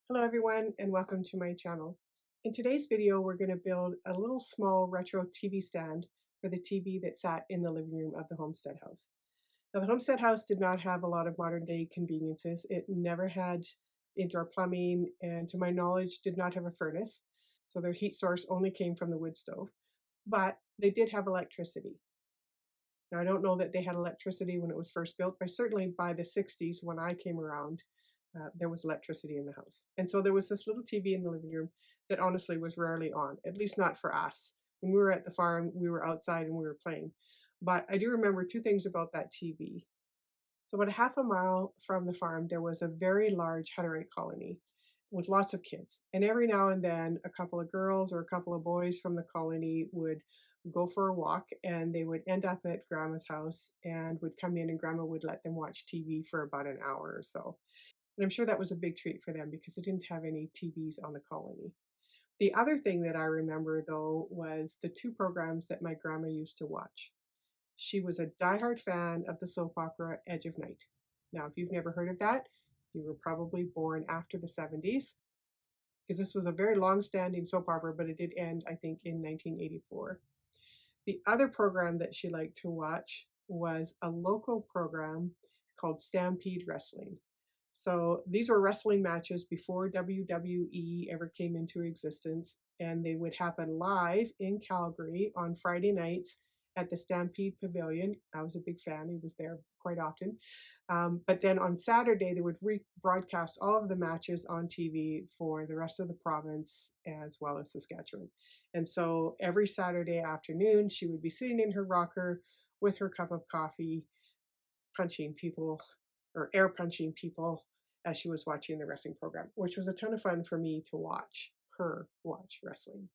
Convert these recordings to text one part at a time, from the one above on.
Hello everyone and welcome to my channel. In today's video we're going to build a little small retro TV stand for the TV that sat in the living room of the homestead house. Now the homestead house did not have a lot of modern day conveniences. It never had indoor plumbing and to my knowledge did not have a furnace. So their heat source only came from the wood stove. But they did have electricity. Now I don't know that they had electricity when it was first built, but certainly by the 60s when I came around there was electricity in the house. And so there was this little TV in the living room that honestly was rarely on, at least not for us. When we were at the farm, we were outside and we were playing. But I do remember two things about that TV. So about a half a mile from the farm, there was a very large Hutterite colony with lots of kids. And every now and then, a couple of girls or a couple of boys from the colony would go for a walk and they would end up at grandma's house and would come in and grandma would let them watch TV for about an hour or so. And I'm sure that was a big treat for them because they didn't have any TVs on the colony. The other thing that I remember though was the two programs that my grandma used to watch. She was a diehard fan of the soap opera Edge of Night. Now, if you've never heard of that, you were probably born after the 70s because this was a very long standing soap opera, but it did end, I think, in 1984. The other program that she liked to watch was a local program called Stampede Wrestling. So these were wrestling matches before WWE ever came into existence, and they would happen live in Calgary on Friday nights at the Stampede Pavilion. I was a big fan, he was there quite often. But then on Saturday, they would rebroadcast all of the matches on TV for the rest of the province as well as Saskatchewan. And so every Saturday afternoon, she would be sitting in her rocker with her cup of coffee, punching people or air punching people as she was watching the wrestling program, which was a ton of fun for me to watch her watch wrestling.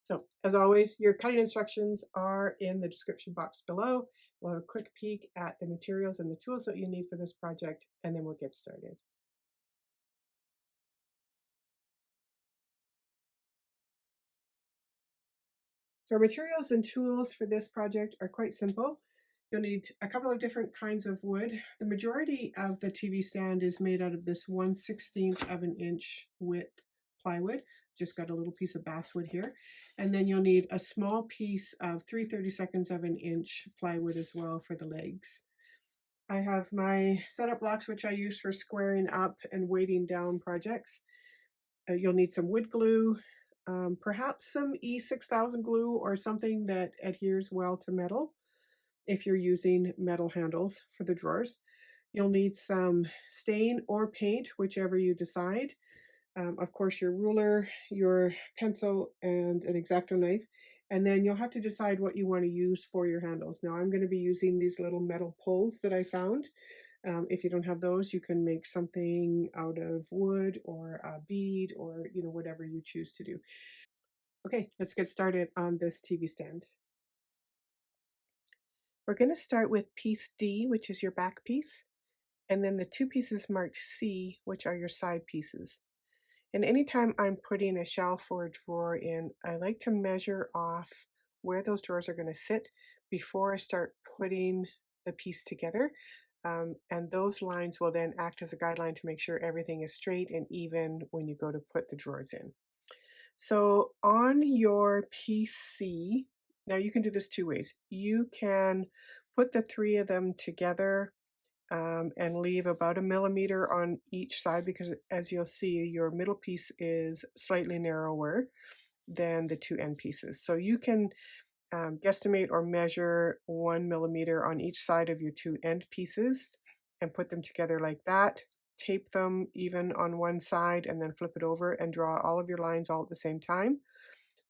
So as always, your cutting instructions are in the description box below. We'll have a quick peek at the materials and the tools that you need for this project, and then we'll get started. So our materials and tools for this project are quite simple. You'll need a couple of different kinds of wood. The majority of the TV stand is made out of this 1/16 of an inch width plywood. Just got a little piece of basswood here. And then you'll need a small piece of 3/32 of an inch plywood as well for the legs. I have my setup blocks, which I use for squaring up and weighting down projects. You'll need some wood glue, perhaps some E6000 glue or something that adheres well to metal if you're using metal handles for the drawers. You'll need some stain or paint, whichever you decide. Of course, your ruler, your pencil, and an X-Acto knife. And then you'll have to decide what you want to use for your handles. Now, I'm going to be using these little metal poles that I found. If you don't have those, you can make something out of wood or a bead or whatever you choose to do. Okay, let's get started on this TV stand. We're going to start with piece D, which is your back piece, and then the two pieces marked C, which are your side pieces. And anytime I'm putting a shelf or a drawer in, I like to measure off where those drawers are going to sit before I start putting the piece together. And those lines will then act as a guideline to make sure everything is straight and even when you go to put the drawers in. So on your PC, now you can do this two ways. You can put the three of them together and leave about 1 millimeter on each side because as you'll see, your middle piece is slightly narrower than the two end pieces. So you can guesstimate or measure 1 millimeter on each side of your two end pieces and put them together like that. Tape them even on one side and then flip it over and draw all of your lines all at the same time.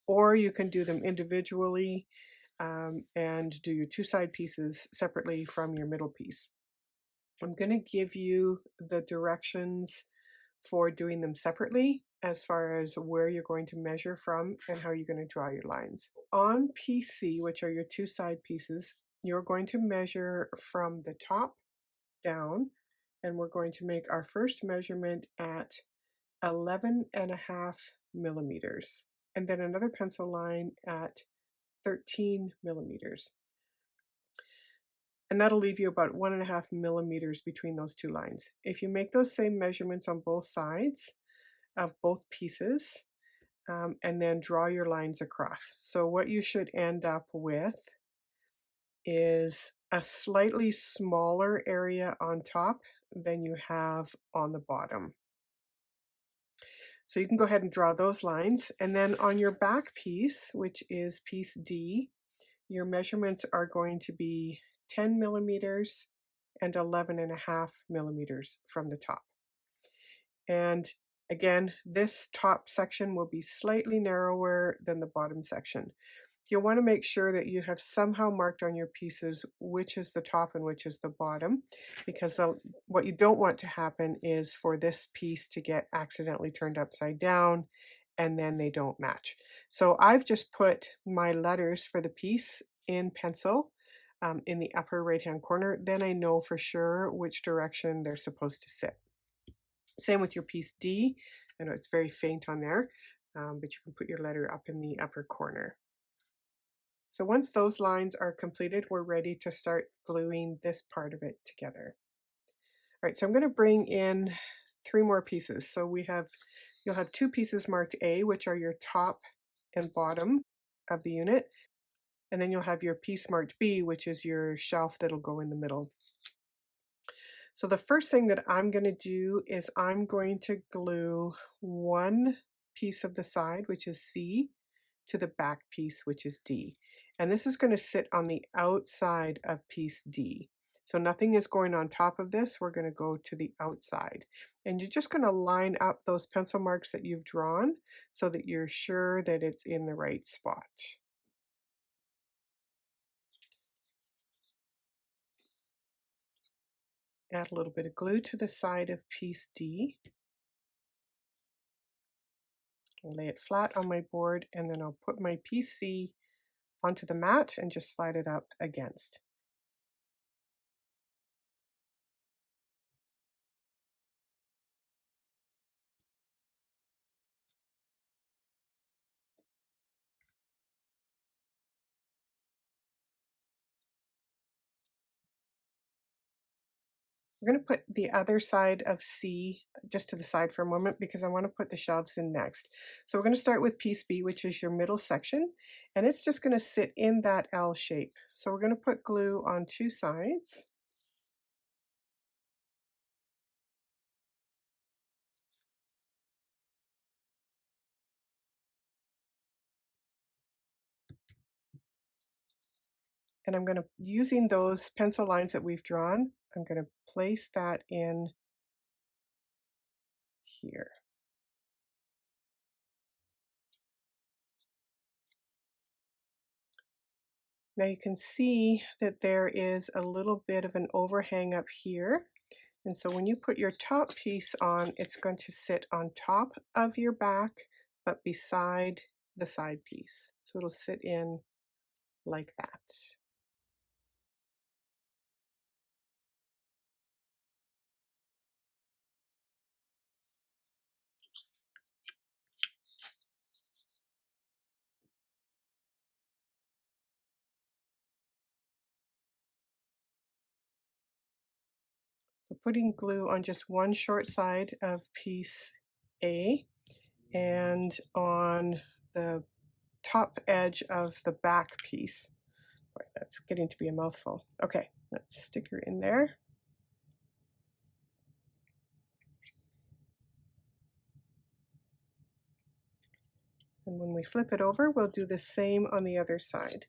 Or you can do them individually and do your two side pieces separately from your middle piece. I'm going to give you the directions for doing them separately as far as where you're going to measure from and how you're going to draw your lines. On PC, which are your two side pieces, you're going to measure from the top down, and we're going to make our first measurement at 11.5 millimeters, and then another pencil line at 13 millimeters. And that'll leave you about 1.5 millimeters between those two lines. If you make those same measurements on both sides, of both pieces, and then draw your lines across. So what you should end up with is a slightly smaller area on top than you have on the bottom. So you can go ahead and draw those lines. And then on your back piece, which is piece D, your measurements are going to be 10 millimeters and 11.5 millimeters from the top. And again, this top section will be slightly narrower than the bottom section. You'll want to make sure that you have somehow marked on your pieces which is the top and which is the bottom, because what you don't want to happen is for this piece to get accidentally turned upside down and then they don't match. So I've just put my letters for the piece in pencil in the upper right hand corner. Then I know for sure which direction they're supposed to sit. Same with your piece D. I know it's very faint on there, but you can put your letter up in the upper corner. So once those lines are completed, we're ready to start gluing this part of it together. All right, so I'm going to bring in 3 more pieces. So you'll have 2 pieces marked A, which are your top and bottom of the unit. And then you'll have your piece marked B, which is your shelf that'll go in the middle. So the first thing that I'm going to do is I'm going to glue one piece of the side, which is C, to the back piece, which is D. And this is going to sit on the outside of piece D. So nothing is going on top of this. We're going to go to the outside. And you're just going to line up those pencil marks that you've drawn so that you're sure that it's in the right spot. Add a little bit of glue to the side of piece D. I'll lay it flat on my board, and then I'll put my piece C onto the mat and just slide it up against. We're going to put the other side of C just to the side for a moment because I want to put the shelves in next. So we're going to start with piece B, which is your middle section, and it's just going to sit in that L shape. So we're going to put glue on 2 sides. And I'm going to, using those pencil lines that we've drawn, I'm going to place that in here. Now you can see that there is a little bit of an overhang up here. And so when you put your top piece on, it's going to sit on top of your back, but beside the side piece. So it'll sit in like that. So putting glue on just one short side of piece A and on the top edge of the back piece. Boy, that's getting to be a mouthful. Okay, let's stick her in there. And when we flip it over, we'll do the same on the other side.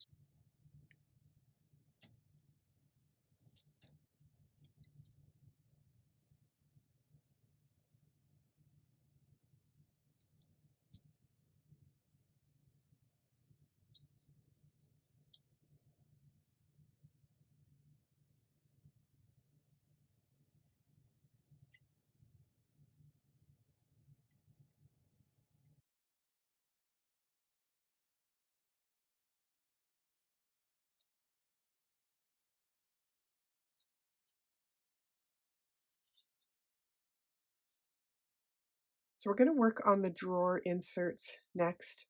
So we're going to work on the drawer inserts next.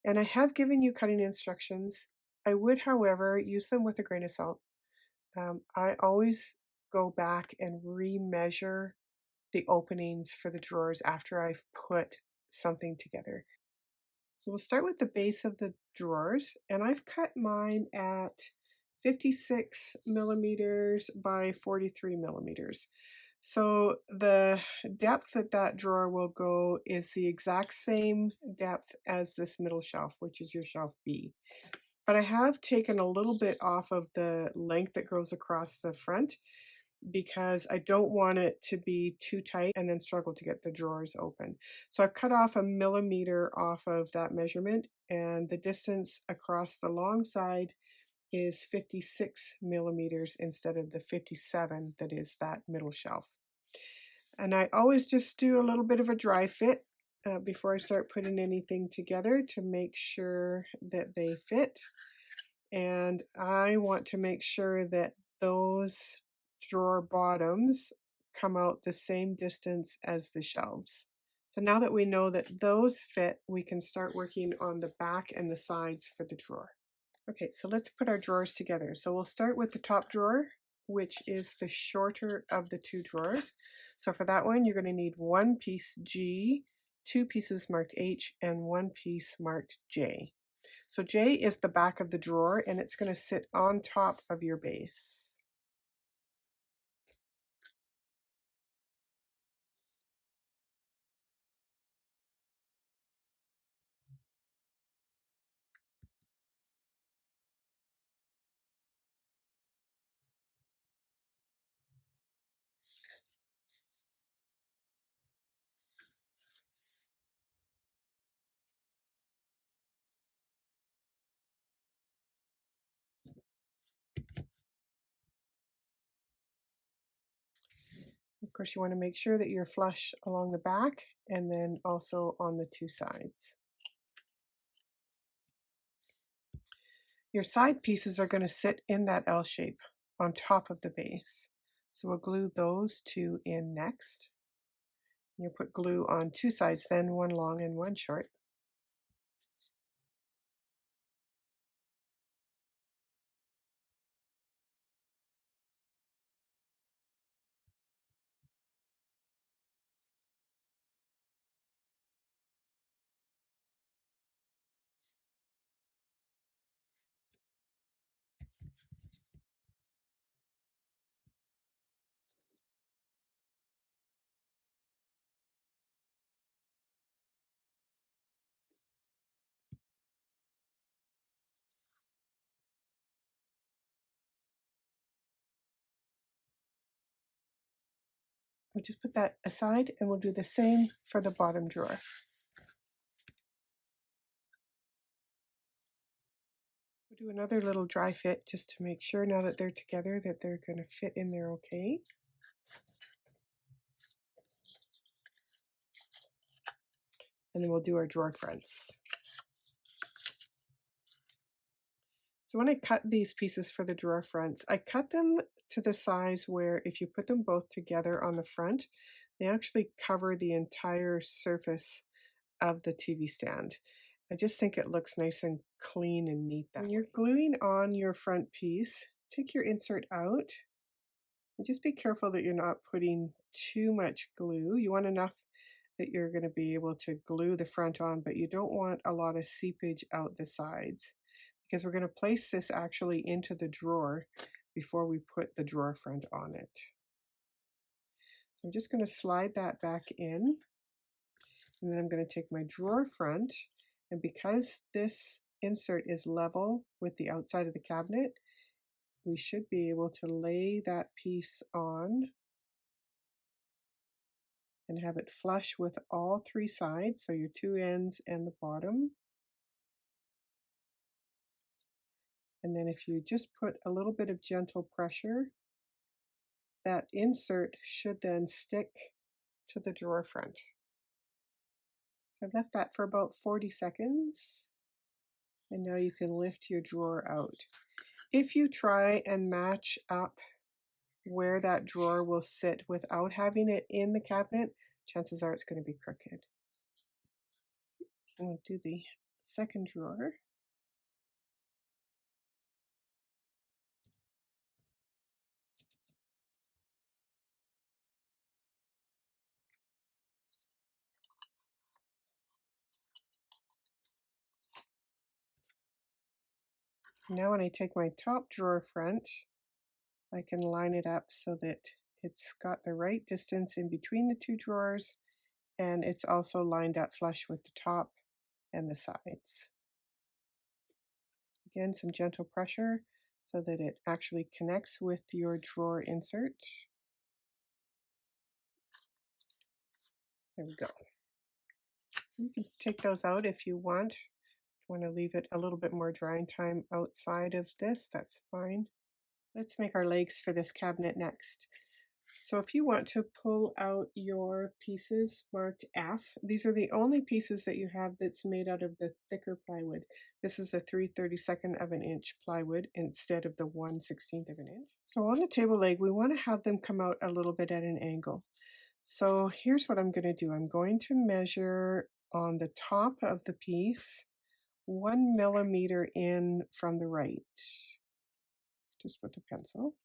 And I have given you cutting instructions. I would, however, use them with a grain of salt. I always go back and remeasure the openings for the drawers after I've put something together. So we'll start with the base of the drawers, and I've cut mine at 56 millimeters by 43 millimeters. So the depth that that drawer will go is the exact same depth as this middle shelf, which is your shelf B. But I have taken a little bit off of the length that goes across the front because I don't want it to be too tight and then struggle to get the drawers open. So I've cut off a millimeter off of that measurement, and the distance across the long side is 56 millimeters instead of the 57 that is that middle shelf. And I always just do a little bit of a dry fit before I start putting anything together to make sure that they fit. And I want to make sure that those drawer bottoms come out the same distance as the shelves. So now that we know that those fit, we can start working on the back and the sides for the drawer. Okay, so let's put our drawers together. So we'll start with the top drawer, which is the shorter of the two drawers. So for that one, you're going to need one piece G, two pieces marked H, and one piece marked J. So J is the back of the drawer, and it's going to sit on top of your base. Of course, you want to make sure that you're flush along the back and then also on the two sides. Your side pieces are going to sit in that L shape on top of the base. So we'll glue those two in next. You'll put glue on two sides, then one long and one short. We'll just put that aside and we'll do the same for the bottom drawer. We'll do another little dry fit just to make sure now that they're together that they're going to fit in there okay. And then we'll do our drawer fronts. So when I cut these pieces for the drawer fronts, I cut them to the size where if you put them both together on the front, they actually cover the entire surface of the TV stand. I just think it looks nice and clean and neat that way. When you're gluing on your front piece, take your insert out and just be careful that you're not putting too much glue. You want enough that you're going to be able to glue the front on, but you don't want a lot of seepage out the sides because we're going to place this actually into the drawer before we put the drawer front on it. So I'm just going to slide that back in, and then I'm going to take my drawer front, and because this insert is level with the outside of the cabinet, we should be able to lay that piece on and have it flush with all three sides, so your two ends and the bottom. And then if you just put a little bit of gentle pressure, that insert should then stick to the drawer front. So I've left that for about 40 seconds. And now you can lift your drawer out. If you try and match up where that drawer will sit without having it in the cabinet, chances are it's going to be crooked. I'm going to do the second drawer. Now when I take my top drawer front, I can line it up so that it's got the right distance in between the two drawers, and it's also lined up flush with the top and the sides. Again, some gentle pressure so that it actually connects with your drawer insert. There we go. So you can take those out if you want. Want to leave it a little bit more drying time outside of this, that's fine. Let's make our legs for this cabinet next. So if you want to pull out your pieces marked F, these are the only pieces that you have that's made out of the thicker plywood. This is the 3/32 of an inch plywood instead of the 1/16 of an inch. So on the table leg, we want to have them come out a little bit at an angle. So here's what I'm going to do. I'm going to measure on the top of the piece 1 millimeter in from the right, just with a pencil.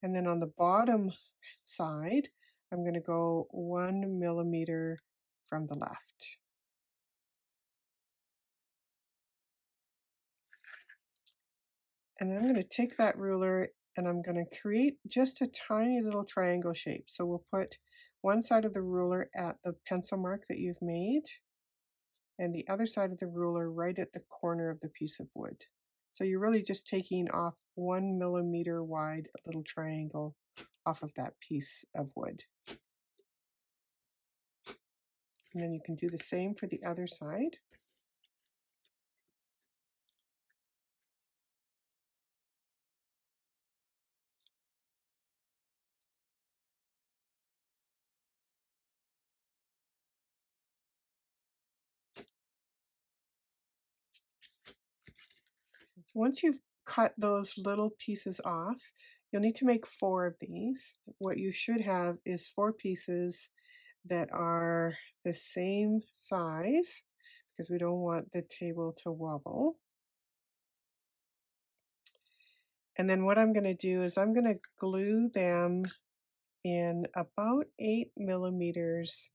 And then on the bottom side, I'm going to go 1 millimeter from the left. And then I'm going to take that ruler and I'm going to create just a tiny little triangle shape. So we'll put one side of the ruler at the pencil mark that you've made, and the other side of the ruler right at the corner of the piece of wood. So you're really just taking off 1 millimeter wide little triangle off of that piece of wood. And then you can do the same for the other side. So once you've cut those little pieces off, you'll need to make 4 of these. What you should have is 4 pieces that are the same size because we don't want the table to wobble. And then what I'm going to do is I'm going to glue them in about 8 millimeters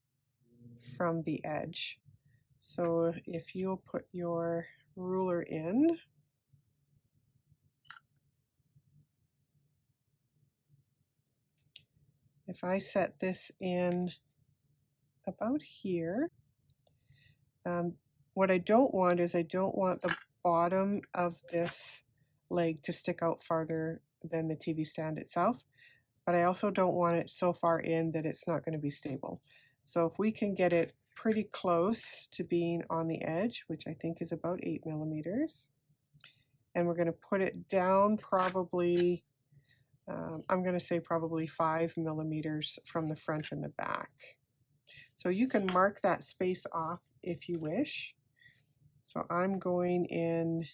from the edge. So if you'll put your ruler in, if I set this in about here, what I don't want is I don't want the bottom of this leg to stick out farther than the TV stand itself, but I also don't want it so far in that it's not going to be stable. So if we can get it pretty close to being on the edge, which I think is about 8 millimeters, and we're going to put it down probably, I'm going to say probably 5 millimeters from the front and the back. So you can mark that space off if you wish. So I'm going in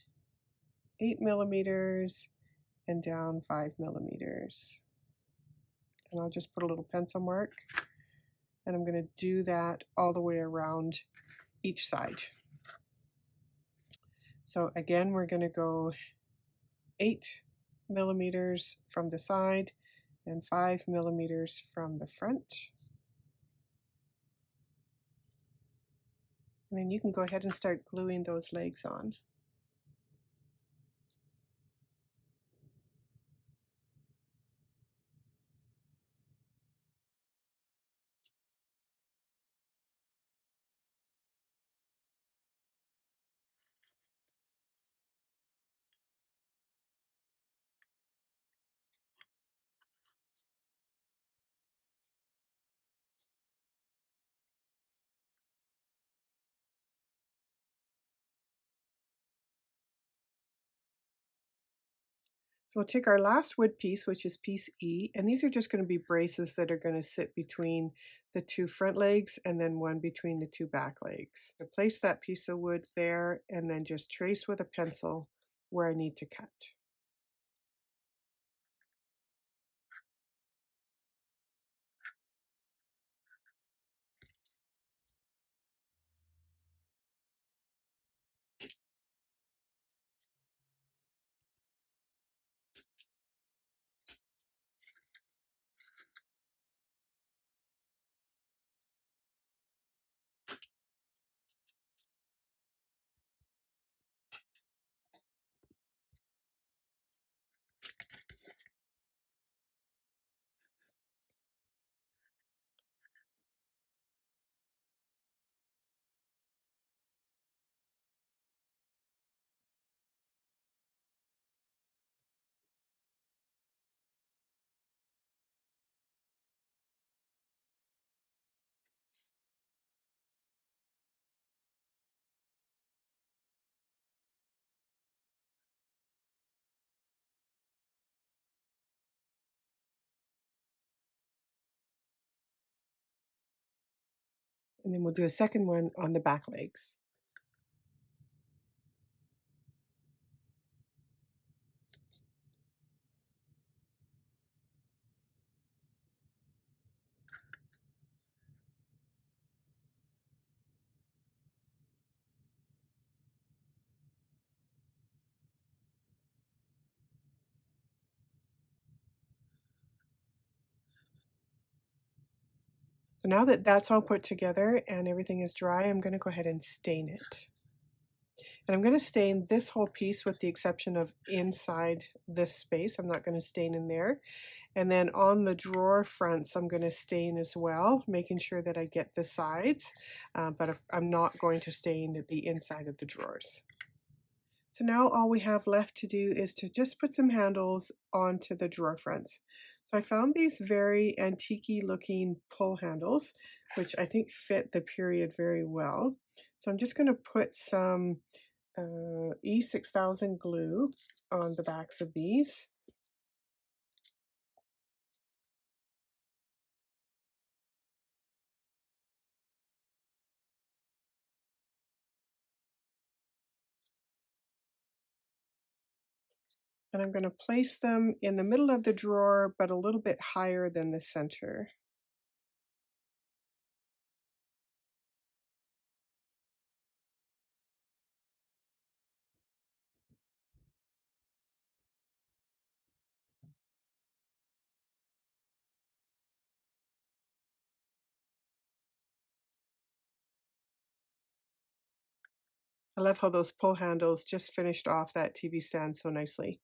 8 millimeters and down 5 millimeters. And I'll just put a little pencil mark, and I'm going to do that all the way around each side. So again, we're going to go 8 millimeters from the side and 5 millimeters from the front. And then you can go ahead and start gluing those legs on. So we'll take our last wood piece, which is piece E, and these are just going to be braces that are going to sit between the 2 front legs and then one between the 2 back legs. So place that piece of wood there and then just trace with a pencil where I need to cut. And then we'll do a second one on the back legs. So now that that's all put together and everything is dry, I'm going to go ahead and stain it. And I'm going to stain this whole piece with the exception of inside this space. I'm not going to stain in there. And then on the drawer fronts, I'm going to stain as well, making sure that I get the sides, but I'm not going to stain the inside of the drawers. So now all we have left to do is to just put some handles onto the drawer fronts. So I found these very antique-y looking pull handles, which I think fit the period very well. So I'm just going to put some E6000 glue on the backs of these. And I'm going to place them in the middle of the drawer, but a little bit higher than the center. I love how those pull handles just finished off that TV stand so nicely.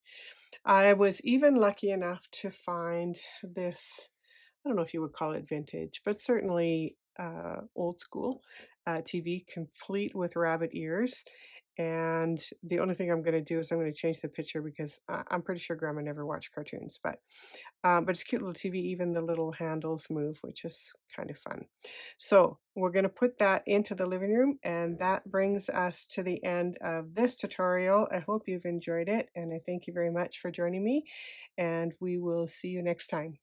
I was even lucky enough to find this, I don't know if you would call it vintage, but certainly old school TV, complete with rabbit ears. And the only thing I'm going to do is I'm going to change the picture because I'm pretty sure Grandma never watched cartoons. But it's a cute little TV. Even the little handles move, which is kind of fun. So we're going to put that into the living room, and that brings us to the end of this tutorial. I hope you've enjoyed it, and I thank you very much for joining me, and we will see you next time.